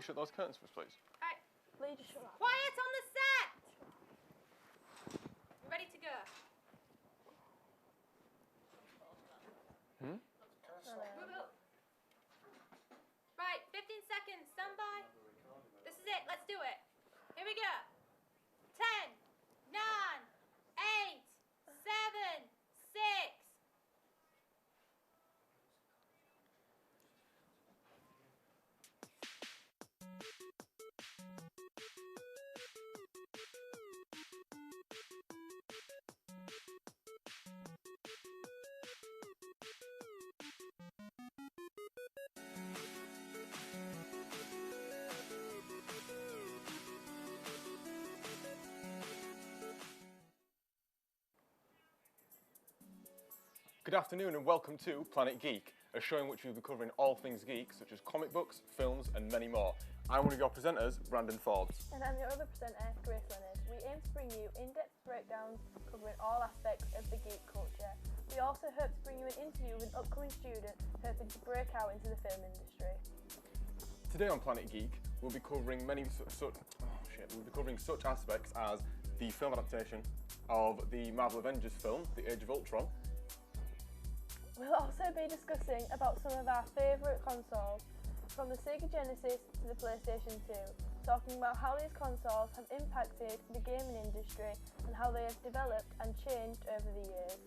shut those curtains for us, please? Alright. Lee, just shut up. Quiet on the set! You ready to go? Move up. Right, 15 seconds, stand by. This is it, let's do it. Here we go. 10, 9, 8, 7, 6. Good afternoon and welcome to Planet Geek, a show in which we'll be covering all things geek, such as comic books, films and many more. I'm one of your presenters, Brandon Forbes. And I'm your other presenter, Grace Leonard. We aim to bring you in-depth breakdowns covering all aspects of the geek culture. We also hope to bring you an interview with an upcoming student hoping to break out into the film industry. Today on Planet Geek, we'll be covering such aspects as the film adaptation of the Marvel Avengers film, The Age of Ultron. We'll also be discussing about some of our favourite consoles, from the Sega Genesis to the PlayStation 2, talking about how these consoles have impacted the gaming industry and how they have developed and changed over the years.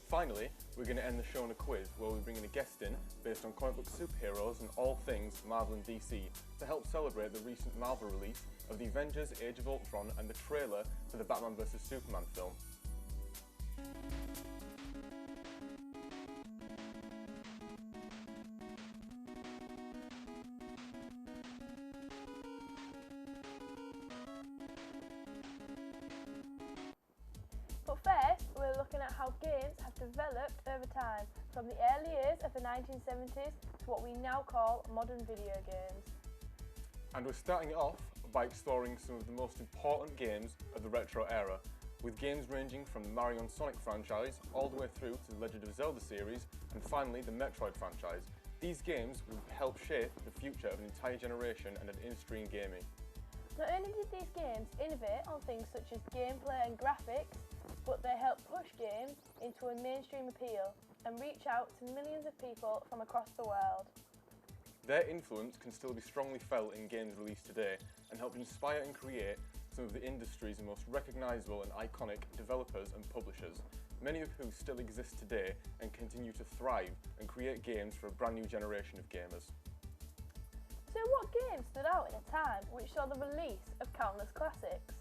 Finally, we're going to end the show on a quiz where we'll bring in a guest in based on comic book superheroes and all things Marvel and DC to help celebrate the recent Marvel release of The Avengers Age of Ultron and the trailer for the Batman vs Superman film. But first, we're looking at how games have developed over time, from the early years of the 1970s to what we now call modern video games. And we're starting it off by exploring some of the most important games of the retro era, with games ranging from the Mario and Sonic franchise all the way through to the Legend of Zelda series and finally the Metroid franchise. These games will help shape the future of an entire generation and an industry in gaming. Not only did these games innovate on things such as gameplay and graphics, but they helped push games into a mainstream appeal and reach out to millions of people from across the world. Their influence can still be strongly felt in games released today and help inspire and create some of the industry's most recognisable and iconic developers and publishers, many of who still exist today and continue to thrive and create games for a brand new generation of gamers. So what games stood out in a time which saw the release of countless classics?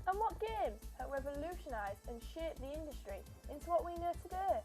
And what games have revolutionised and shaped the industry into what we know today?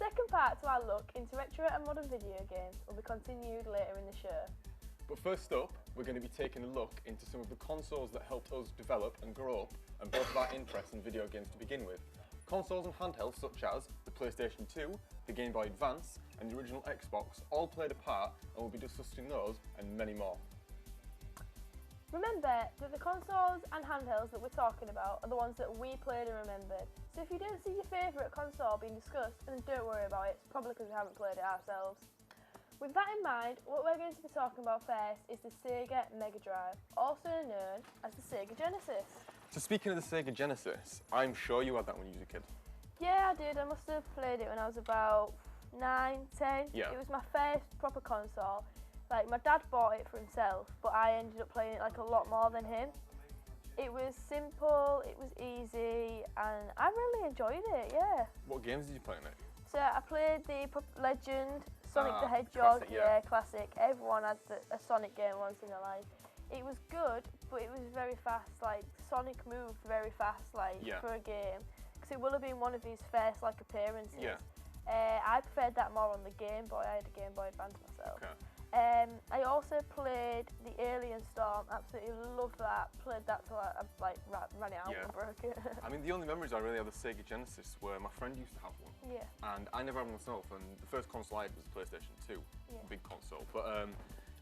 second part to our look into retro and modern video games will be continued later in the show. But first up, we're going to be taking a look into some of the consoles that helped us develop and grow up and both of our interests in video games to begin with. Consoles and handhelds such as the PlayStation 2, the Game Boy Advance and the original Xbox all played a part, and we'll be discussing those and many more. Remember that the consoles and handhelds that we're talking about are the ones that we played and remembered. So if you don't see your favourite console being discussed, then don't worry about it, it's probably because we haven't played it ourselves. With that in mind, what we're going to be talking about first is the Sega Mega Drive, also known as the Sega Genesis. So speaking of the Sega Genesis, I'm sure you had that when you was a kid. Yeah, I did. I must have played it when I was about 9, 10. Yeah. It was my first proper console. Like, my dad bought it for himself, but I ended up playing it like a lot more than him. It was simple, it was easy, and I really enjoyed it, yeah. What games did you play in it? So I played the Legend, Sonic the classic, Hedgehog, yeah. classic. Everyone had a Sonic game once in their life. It was good, but it was very fast, like, Sonic moved very fast, like, Yeah. for a game. Because it will have been one of his first, like, appearances. Yeah. I preferred that more on the Game Boy. I had a Game Boy Advance myself. Okay. I also played the Alien Storm, absolutely loved that. Played that till I ran it out Yeah. and broke it. I mean, the only memories I really have of the Sega Genesis were my friend used to have one. Yeah. And I never had one myself, and the first console I had was the PlayStation 2, Yeah. big console. But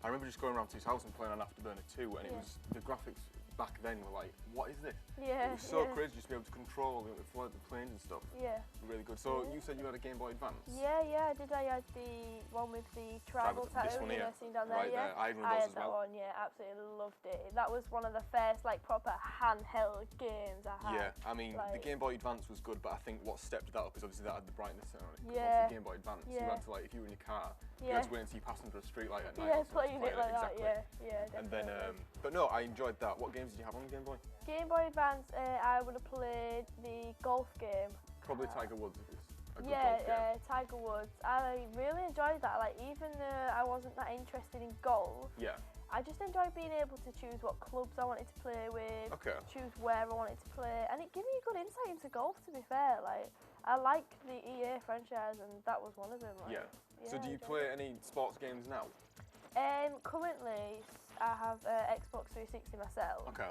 I remember just going around to his house and playing on Afterburner 2, and it Yeah. was, the graphics back then were like, what is this? Yeah. It was so yeah. crazy just to be able to control the planes and stuff. Yeah. Really good. So Yeah. you said you had a Game Boy Advance? Yeah, I did. I had the one with the tribal This tattoo, one you here, know, seen down there, right yeah. there. I had one of I those had as that well. one, yeah, absolutely loved it. That was one of the first, like, proper handheld games I had. Yeah, I mean, the like- Game Boy Advance was good, but I think what stepped that up is obviously that had the brightness on it. 'Cause Yeah. obviously Game Boy Advance, you Yeah. had to, like, if you were in your car, you Yeah. had to wait until you passed under a street light at night. Yeah, or something to playing play it like exactly. that, yeah, And definitely. then, but no, I enjoyed that. What games did you have on the Game Boy? Game Boy Advance, I would have played the golf game. Probably Tiger Woods. It was a good Yeah, golf game. Tiger Woods. I really enjoyed that. Like, even though I wasn't that interested in golf, Yeah. I just enjoyed being able to choose what clubs I wanted to play with, Okay. choose where I wanted to play, and it gave me a good insight into golf, to be fair. Like, I like the EA franchise, and that was one of them. Like, Yeah. So I do you enjoyed play any sports games now? it. Currently, I have Xbox 360 myself. Okay.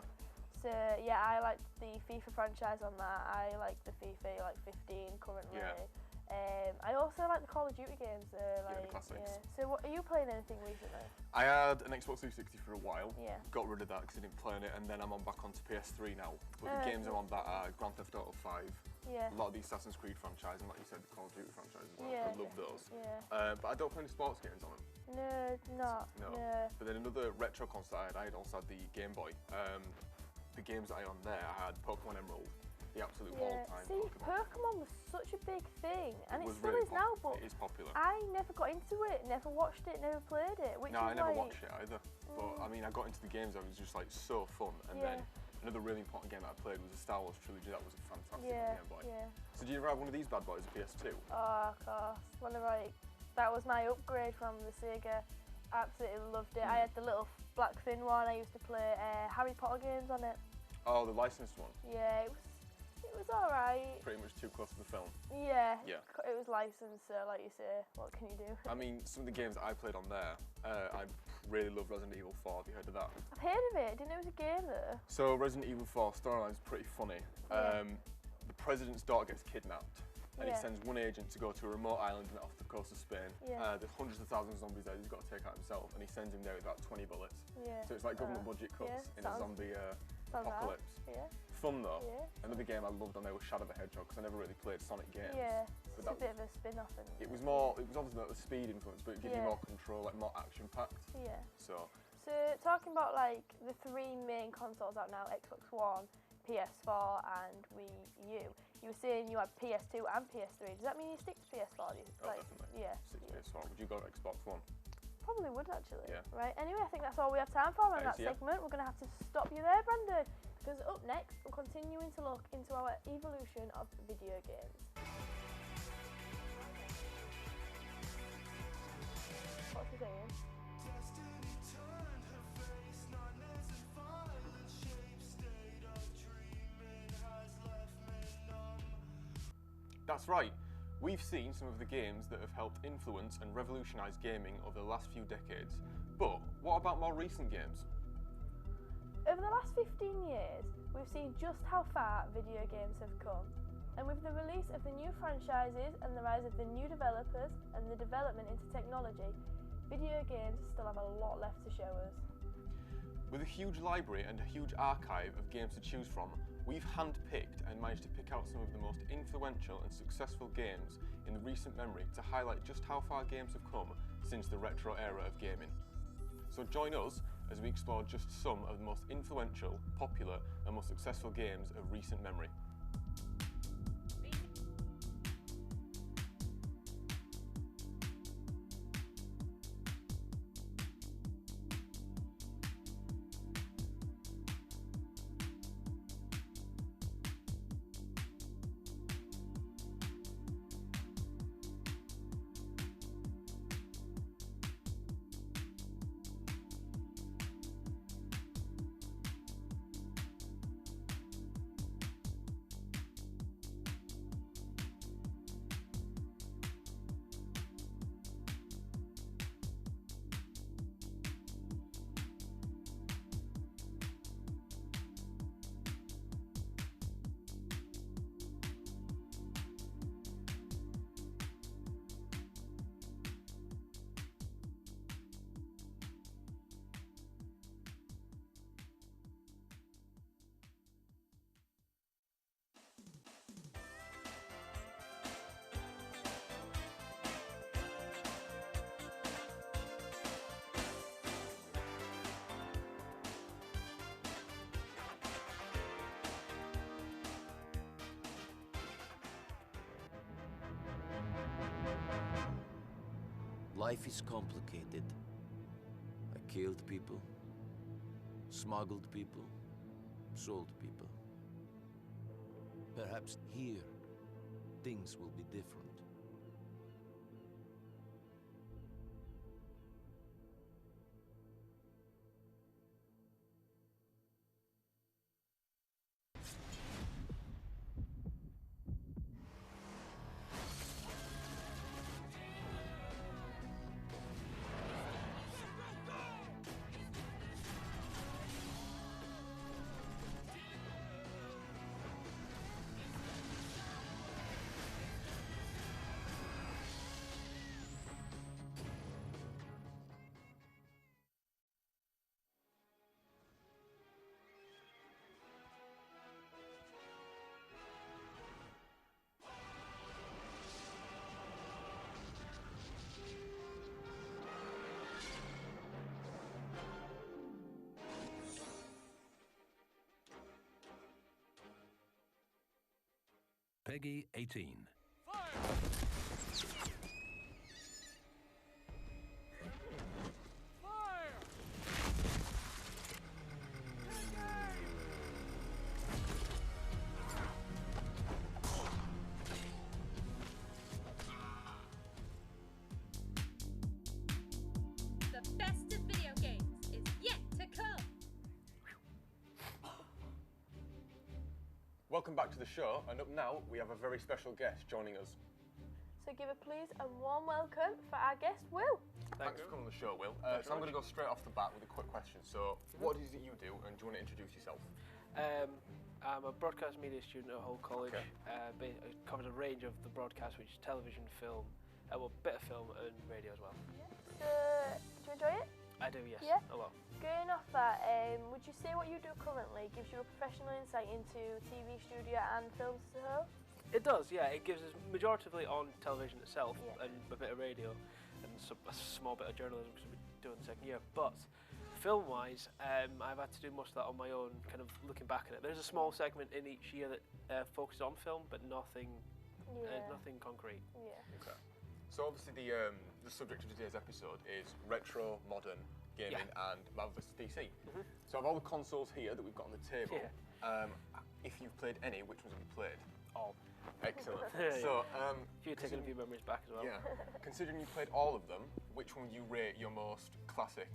So yeah, I like the FIFA franchise on that. I like the FIFA like 15 currently. Yeah. I also like the Call of Duty games. the Like, classics. So what, are you playing anything recently? I had an Xbox 360 for a while. Yeah. Got rid of that because I didn't play on it, and then I'm on back onto PS3 now. But the Oh, games I'm on that are Grand Theft Auto 5, Yeah. a lot of the Assassin's Creed franchise, and like you said, the Call of Duty franchise as well. Yeah. I love those. Yeah. But I don't play any sports games on them. No, not. No. No. But then another retro console I had also had the Game Boy. The games that I had on there, I had Pokemon Emerald, the absolute Yeah. all-time See, Pokemon. Pokemon was such a big thing, and it was still really is now. But It is popular. I never got into it, never watched it, never played it. Which No, is I never like, watched it either. But I mean, I got into the games, I was just like so fun. And Yeah. then another really important game that I played was the Star Wars trilogy. That was a fantastic Yeah. Game Boy. Yeah. So did you ever have one of these bad boys, a PS2? Oh, of course. That was my upgrade from the Sega. Absolutely loved it. I had the little black thin one. I used to play Harry Potter games on it. Oh, the licensed one. Yeah, it was alright. Pretty much too close to the film. Yeah. Yeah. It was licensed, so like you say, what can you do? I mean, some of the games that I played on there, I really love Resident Evil 4. Have you heard of that? I've heard of it. Didn't know it was a game though. So Resident Evil 4 storyline's pretty funny. Yeah. The president's daughter gets kidnapped, and Yeah. he sends one agent to go to a remote island off the coast of Spain. Yeah. There's hundreds of thousands of zombies there. He's got to take out himself, and he sends him there with about 20 bullets. Yeah. So it's like government budget cuts yeah, in a sounds- zombie Sounds right. apocalypse. Yeah. Fun though. Yeah. Another game I loved on there was Shadow the Hedgehog because I never really played Sonic games. Yeah. But It's that a bit of a spin-off. And It was obviously not the speed influence, but it gave you Yeah. more control, like more action packed. Yeah. So So talking about like the three main consoles out now, Xbox One, PS4 and Wii U. You were saying you had PS2 and PS3. Does that mean you stick to PS4? definitely. Yeah. 6PS4. Would you go to Xbox One? Probably would actually. Yeah. Right. Anyway, I think that's all we have time for on that Thanks, yeah. segment. We're going to have to stop you there, Brandon, because up next we're continuing to look into our evolution of video games. What's he saying? That's right. We've seen some of the games that have helped influence and revolutionise gaming over the last few decades, but what about more recent games? Over the last 15 years, we've seen just how far video games have come. And with the release of the new franchises and the rise of the new developers and the development into technology, video games still have a lot left to show us. With a huge library and a huge archive of games to choose from, we've handpicked and managed to pick out some of the most influential and successful games in the recent memory to highlight just how far games have come since the retro era of gaming. So join us as we explore just some of the most influential, popular and most successful games of recent memory. Life is complicated. I killed people, smuggled people, sold people. Perhaps here, things will be different. Peggy 18. The best of video games is yet to come. Welcome back to the show, and up now we have a very special guest joining us. So give a please and warm welcome for our guest, Will. Thanks for coming on the show, Will. So I'm going to go straight off the bat with a quick question. So, what is it you do, and do you want to introduce yourself? I'm a broadcast media student at Hull College. Okay. It covers a range of the broadcast, which is television, film, well, a bit of film and radio as well. So, do you enjoy it? I do, yes, Yeah. a lot. Going off that, would you say what you do currently gives you a professional insight into TV studio and films as a whole? It does, yeah. It gives us majoritively on television itself Yeah. and a bit of radio and a small bit of journalism because we're doing the second year. But film-wise, I've had to do most of that on my own, kind of looking back at it. There's a small segment in each year that focuses on film, but nothing concrete. Yeah. Okay. So obviously the subject of today's episode is retro, modern gaming and Marvel vs DC. So of all the consoles here that we've got on the table, if you've played any, which ones have you played? All. Excellent. Yeah. So, You're taking a few memories back as well. yeah, considering you played all of them, which one do you rate your most classic?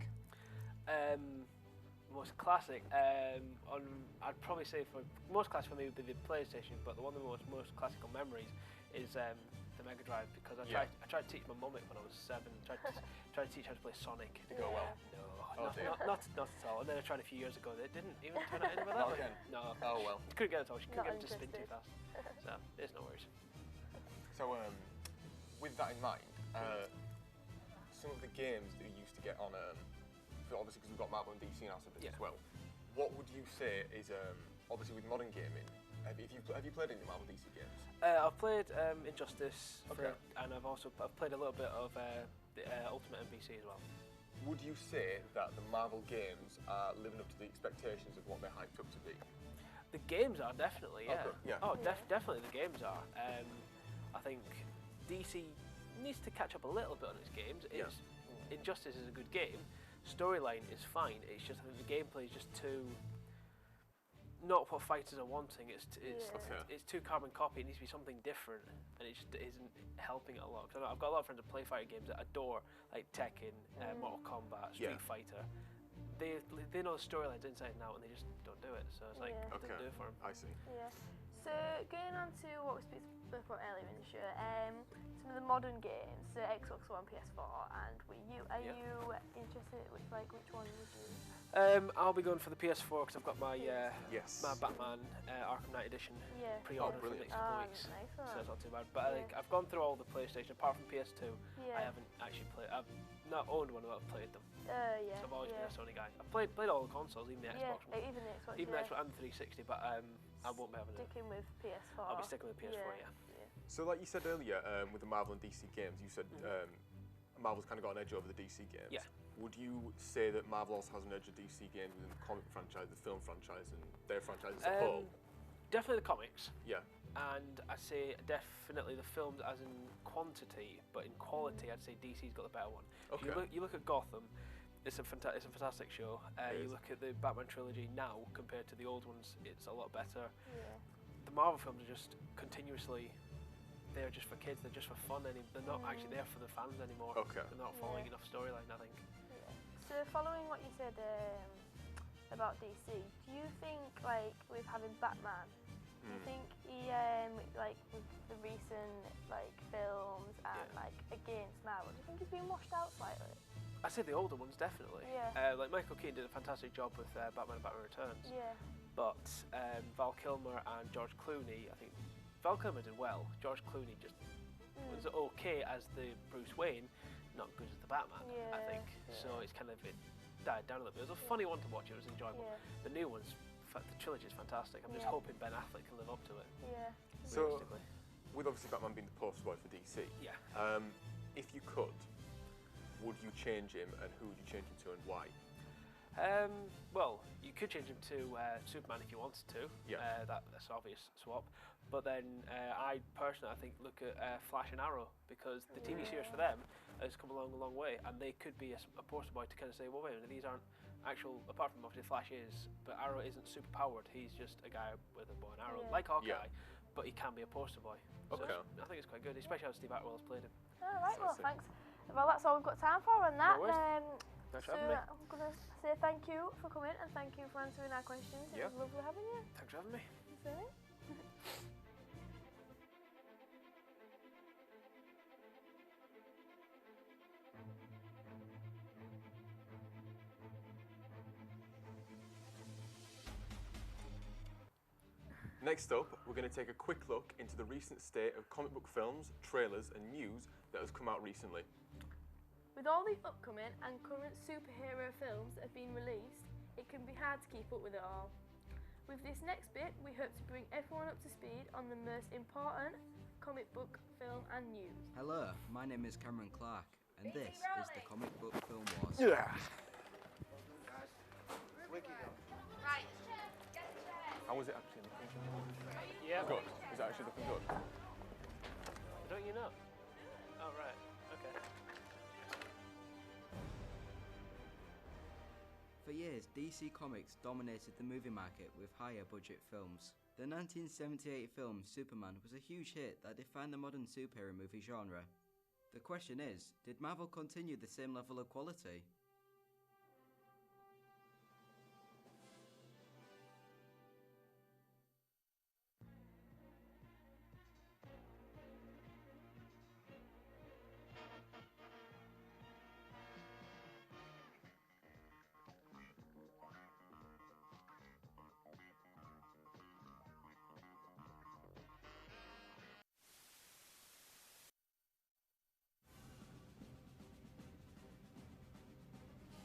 Most classic, I'd probably say for most classic for me would be the PlayStation, but the one of the most classical memories is the Mega Drive because I Yeah. tried to teach my mum it when I was 7. Tried to teach her to play Sonic. Did it go well? No, Oh, dear. not at all. And then I tried a few years ago. It didn't even turn out anywhere that Not way. again? No. Oh well. Couldn't get it at all. She couldn't Not get it to spin too interested. fast. So there's no worries. So with that in mind, some of the games that you used to get on, obviously because we've got Marvel and DC now a bit Yeah. as well. What would you say is obviously with modern gaming? Have you played any Marvel DC games? I've played Injustice, Okay. and I've played a little bit of the Ultimate NBC as well. Would you say that the Marvel games are living up to the expectations of what they're hyped up to be? The games are definitely, yeah. Okay, yeah. Oh, definitely the games are. I think DC needs to catch up a little bit on its games. Yeah. Injustice is a good game. Storyline is fine. It's just I think the gameplay is just too. Not what fighters are wanting. It's too carbon copy. It needs to be something different, and it just isn't helping it a lot. Cause I've got a lot of friends that play fighting games that adore like Tekken, Mortal Kombat, Street Fighter. They know the storylines inside and out, and they just don't do it. So it's like it doesn't do it for them. I see. Yeah. So going on to what we spoke about earlier in the show, some of the modern games, so Xbox One, PS4, and Wii U. Are you interested? Which one would you? I'll be going for the PS4 because I've got my Yes. my Batman Arkham Knight Edition pre-ordered for the brilliant. next couple of weeks. Nice So one. it's not too bad. But I've gone through all the PlayStation apart from PS2. I haven't actually played. I've not owned one, but I've played them. Yeah. So I've always been a Sony guy. I've played all the consoles, even the Xbox one. Even the Xbox. Even the Xbox and the 360, but I won't be having it. Sticking with PS4. I'll be sticking with PS4, yeah. So like you said earlier, with the Marvel and DC games, you said Marvel's kind of got an edge over the DC games. Yeah. Would you say that Marvel also has an edge of DC games within the comic franchise, the film franchise, and their franchise as a whole? Definitely the comics. Yeah. And I'd say definitely the films as in quantity, but in quality, I'd say DC's got the better one. If Okay. you look at Gotham, it's a fantastic show. You look at the Batman trilogy now compared to the old ones, it's a lot better. Yeah. The Marvel films are just continuously, they're just for kids, they're just for fun, and they're not actually there for the fans anymore. Okay. They're not following enough storyline, I think. So following what you said about DC, do you think like with having Batman, do you think he like with the recent like films and like against Marvel, do you think he's been washed out slightly? I'd say the older ones, definitely. Yeah. Like Michael Keaton did a fantastic job with Batman and Batman Returns. Yeah. But Val Kilmer and George Clooney, I think Val Kilmer did well. George Clooney just was okay as the Bruce Wayne, not good as the Batman, I think. So it's kind of it died down a little bit. It was a funny one to watch. It was enjoyable. Yeah. The new ones, the trilogy is fantastic. I'm just hoping Ben Affleck can live up to it. Yeah. So, realistically. with obviously Batman being the poster boy for DC, Yeah. if you could, would you change him, and who would you change him to, and why? Well, you could change him to Superman if you wanted to. Yeah. That's an obvious swap. But then I personally, I think, look at Flash and Arrow, because the TV series for them has come along a long way, and they could be a poster boy to kind of say, well, wait a minute, these aren't actual, apart from obviously Flash is, but Arrow isn't super powered. He's just a guy with a bow and arrow, like Hawkeye, but he can be a poster boy. So Okay. I think it's quite good, especially how Steve Atwell's played him. All right. Well, Fantastic. thanks. Well, that's all we've got time for on that. No worries. Thanks So for having me. I'm gonna say thank you for coming and thank you for answering our questions. It Yeah. was lovely having you. Thanks for having me. That's all right. Next up, we're going to take a quick look into the recent state of comic book films, trailers, and news that has come out recently. With all the upcoming and current superhero films that have been released, it can be hard to keep up with it all. With this next bit, we hope to bring everyone up to speed on the most important comic book, film and news. Hello, my name is Cameron Clark, and this is the Comic Book Film Wars. Yeah. Right. Get the chair. How was it actually looking? Yeah. Good. Is it actually looking good? Don't you know? Oh, right. Okay. For years, DC Comics dominated the movie market with higher budget films. The 1978 film Superman was a huge hit that defined the modern superhero movie genre. The question is, did Marvel continue the same level of quality?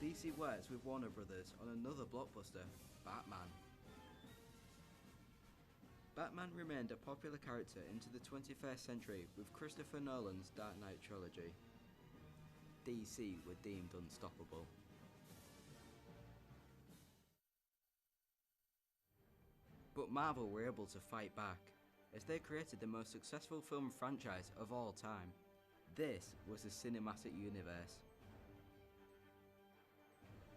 DC works with Warner Brothers on another blockbuster, Batman. Batman remained a popular character into the 21st century with Christopher Nolan's Dark Knight trilogy. DC were deemed unstoppable. But Marvel were able to fight back, as they created the most successful film franchise of all time. This was the cinematic universe.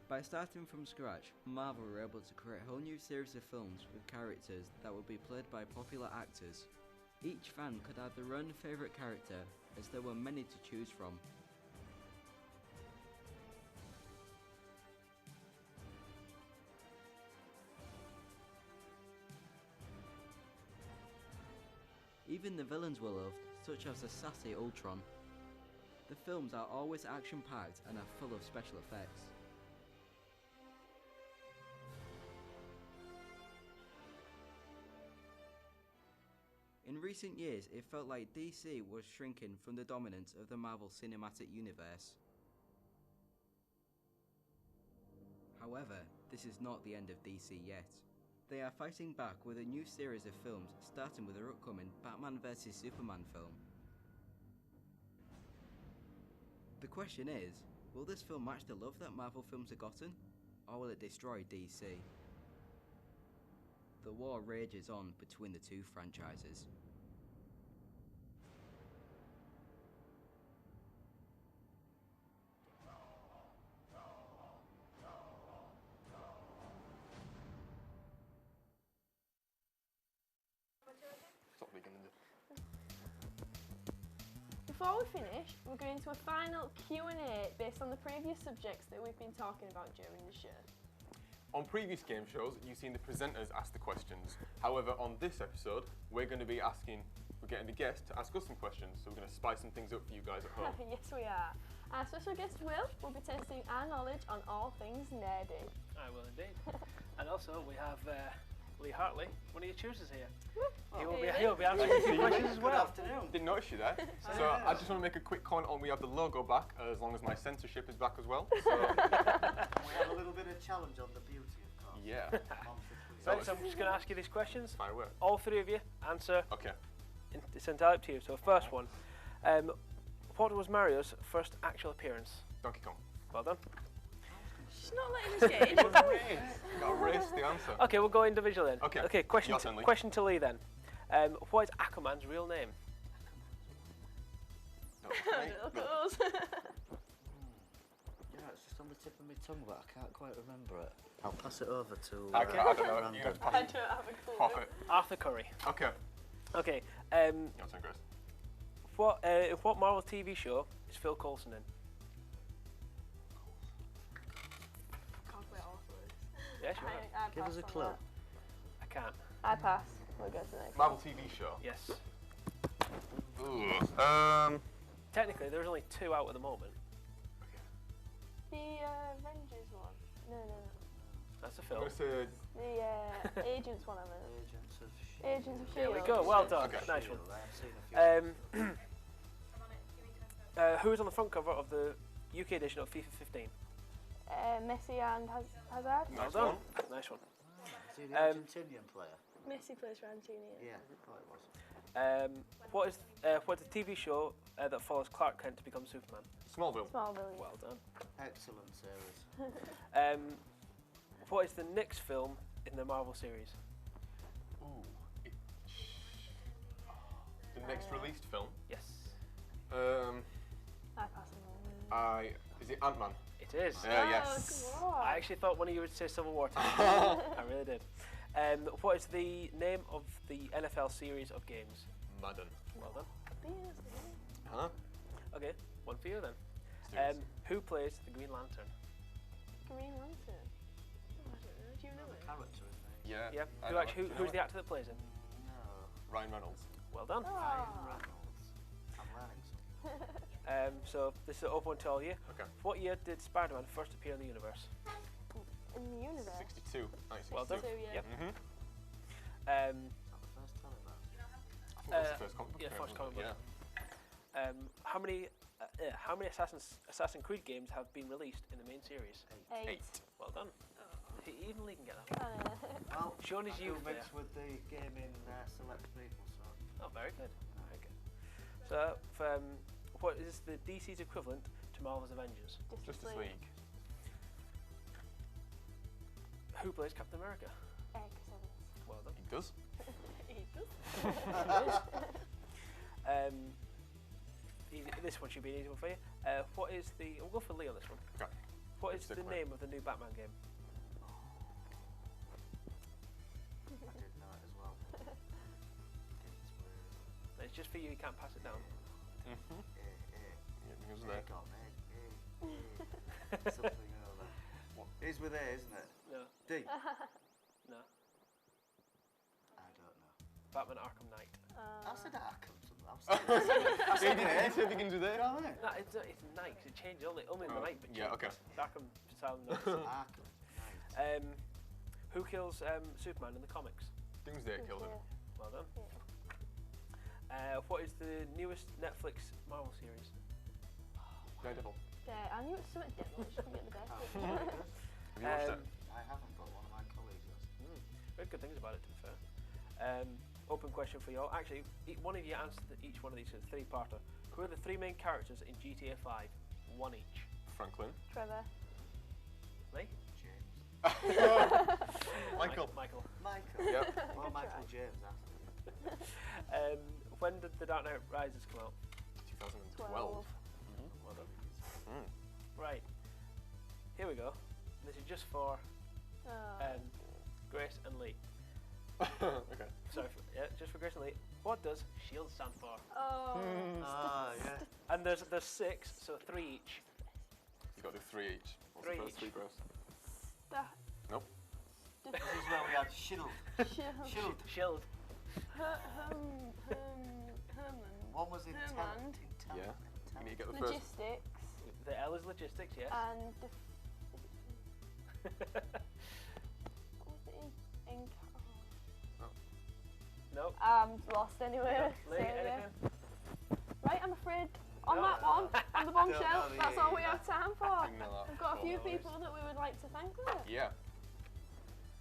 By starting from scratch, Marvel were able to create a whole new series of films with characters that would be played by popular actors. Each fan could have their own favourite character, as there were many to choose from. Even the villains were loved, such as the sassy Ultron. The films are always action-packed and are full of special effects. In recent years, it felt like DC was shrinking from the dominance of the Marvel Cinematic Universe. However, this is not the end of DC yet. They are fighting back with a new series of films, starting with their upcoming Batman vs Superman film. The question is, will this film match the love that Marvel films have gotten, or will it destroy DC? The war rages on between the two franchises. Stop making the... Before we finish, we're going to a final Q&A based on the previous subjects that we've been talking about during the show. On previous game shows, you've seen the presenters ask the questions. However, on this episode, we're getting the guest to ask us some questions, so we're going to spice some things up for you guys at home. Yes, we are. Our special guest will be testing our knowledge on all things nerdy. I will indeed. And also we have Lee Hartley, one of your choosers here. He'll be answering a few questions as well. Good afternoon. Didn't notice you there. So I just want to make a quick comment on we have the logo back, as long as my censorship is back as well. So, We have a little bit of challenge on the beauty, of course. yeah. Right, so I'm just going to ask you these questions. Fire away. All three of you answer. Okay. It's entirely up to you. So first one, what was Mario's first actual appearance? Donkey Kong. Well done. She's not letting us get in. Got to race the answer. Okay, we'll go individual then. Okay. Okay. Your turn, Lee. Question to Lee then. What is Aquaman's real name? No, Look at us. Yeah, it's just on the tip of my tongue, but I can't quite remember it. I'll pass it over to... I don't know. You guys I pass it. don't have a clue. Pop it. Arthur Curry. Okay. Okay. Your turn, Grace. What Marvel TV show is Phil Coulson in? Can't wait all for this. Yeah, sure. I Give pass us a on clue. that. I can't. I pass. We'll go to the next Marvel TV show. Yes. Ooh. Technically, there's only 2 out at the moment. The Avengers one. No. That's a I'm film. going to say... The Agents one, I meant. Agents of S.H.I.E.L.D. Agents of There we S.H.I.E.L.D. go. Well done. Okay. Nice one. I've seen a few. Who is on the front cover of the UK edition of FIFA 15? Messi and Hazard. Nice Well one. done. Nice one. Is he the Argentinian player? Messi plays for Argentina. Yeah, I thought it was. What is the TV show that follows Clark Kent to become Superman? Smallville. Smallville. Well done. Excellent series. What is the next film in the Marvel series? Ooh. The next released film. Yes, I pass on that. Is it Ant-Man? it is. Yes. Come on. I actually thought one of you would say Civil War. I really did. What is the name of the NFL series of games? Madden. Well done. Huh? Okay, one for you then. Let's do this. Who plays the Green Lantern? Green Lantern. Oh, I don't know. Do you know it? Character, isn't he? Yeah. Yeah. I know it. Do you Who's know the it? actor that plays him? No. Ryan Reynolds. Well done. Ryan Reynolds. I'm learning something. So this is an open one to all you. Okay. What year did Spider-Man first appear in the universe? In the universe. 62. 1962. Well done. So, yeah. Yep. Mm-hmm. Um, Is that the first time about? I think that's the first comic book. yeah, first appearance, comic book. wasn't it? how many How many Assassin's Creed games have been released in the main series? 8. Well done. Even Lee can get that. Well, Sean is I you do there. mix with the gaming select people, so. Oh, very good. Very good. So, what is the DC's equivalent to Marvel's Avengers? Justice League. Who plays Captain America? Excellent. Well done. He does. He does. This one should be an easy one for you. What is the? We'll go for Lee on this one. Okay. What is Stick the with it. name of the new Batman game? I did know it as well. It's just for you. You can't pass it down. Mm-hmm. Yeah, because There. there. Something or other. It's with A, isn't it? No. D. No. I don't know. Batman Arkham Knight. I said Arkham. He said it begins with A. No, it's Knight. 'Cause it changed only the Knight. But Yeah, okay. It's Arkham Asylum. No. Arkham. Right. Who kills Superman in the comics? Doomsday killed him. Well done. What is the newest Netflix Marvel series? Daredevil. I knew it was something devil, I just couldn't get the best. Have you watched it? I haven't, but one of my colleagues has. Very good things about it, to be fair. Open question for you all. Actually, one of you answered each one of these. It's a three-parter. Who are the three main characters in GTA 5? One each. Franklin. Trevor. Lee? James. Michael. Michael. Michael. Yep. Well, Michael James, that's it. When did The Dark Knight Rises come out? 2012. Well done. Right. Here we go. This is just for Grace and Lee. Okay. Sorry, just for Grace and Lee. What does SHIELD stand for? Oh. Yeah. And there's 6, so 3 each. You've got to do 3 each. What's Three the first each. 3, Grace? Sta- This is where we had Shield. Shield. SHIELD. Herman. One was in Herman. Yeah. You need to get the first. Logistics. The L is logistics, yes. And what was the No. I'm lost anyway. Lee, Say it again. anything? Right, I'm afraid on No. that one, on the bombshell, Don't know the that's all we have time for. Didn't know that. We've got a few No worries. people that we would like to thank there. Yeah.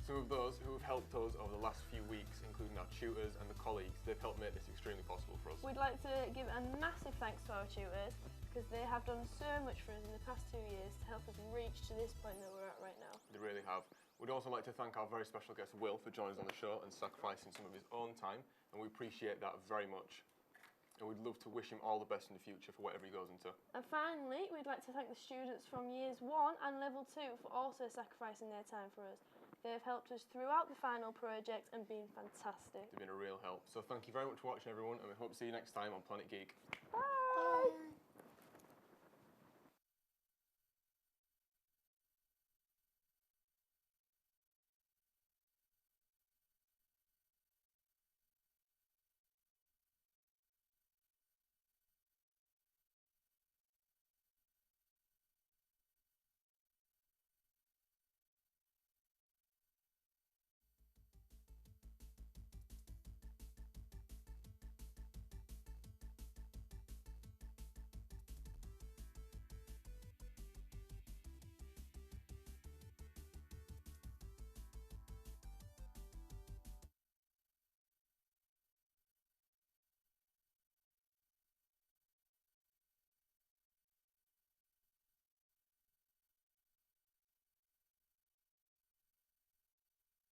Some of those who have helped us over the last few weeks, including our tutors and the colleagues, they've helped make this extremely possible for us. We'd like to give a massive thanks to our tutors because they have done so much for us in the past 2 years to help us reach to this point that we're at right now. They really have. We'd also like to thank our very special guest Will for joining us on the show and sacrificing some of his own time, and we appreciate that very much. And we'd love to wish him all the best in the future for whatever he goes into. And finally, we'd like to thank the students from years 1 and level 2 for also sacrificing their time for us. They have helped us throughout the final project and been fantastic. They've been a real help. So thank you very much for watching, everyone, and we hope to see you next time on Planet Geek. Bye!